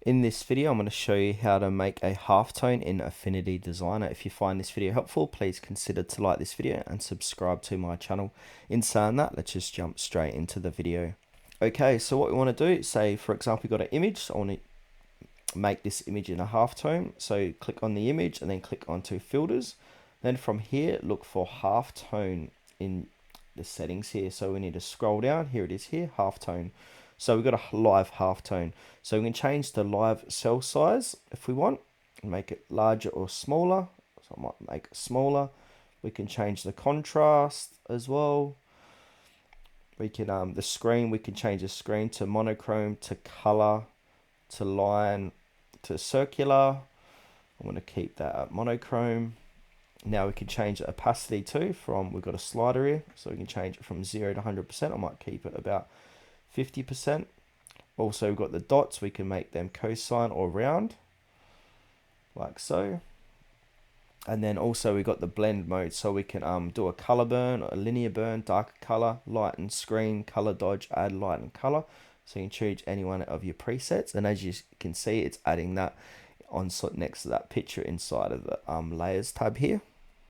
In this video, I'm going to show you how to make a halftone in Affinity Designer. If you find this video helpful, please consider to like this video and subscribe to my channel. In saying that, let's just jump straight into the video. Okay, so what we want to do, say for example, we've got an image. So I want to make this image in a halftone. So click on the image and then click onto filters. Then from here, look for halftone in the settings here. So we need to scroll down. Here it is here, halftone. So we've got a live halftone. So we can change the live cell size if we want, and make it larger or smaller. So I might make it smaller. We can change the contrast as well. We can the screen, we can change the screen to monochrome, to color, to line, to circular. I'm going to keep that at monochrome. Now we can change the opacity too from, we've got a slider here, so we can change it from 0 to 100%. I might keep it about 50%. Also, we've got the dots, we can make them cosine or round, like so. And then also we've got the blend mode, so we can do a color burn, a linear burn, darker color, lighten screen, color dodge, add light and color. So you can choose any one of your presets, and as you can see, it's adding that on next to that picture inside of the layers tab here.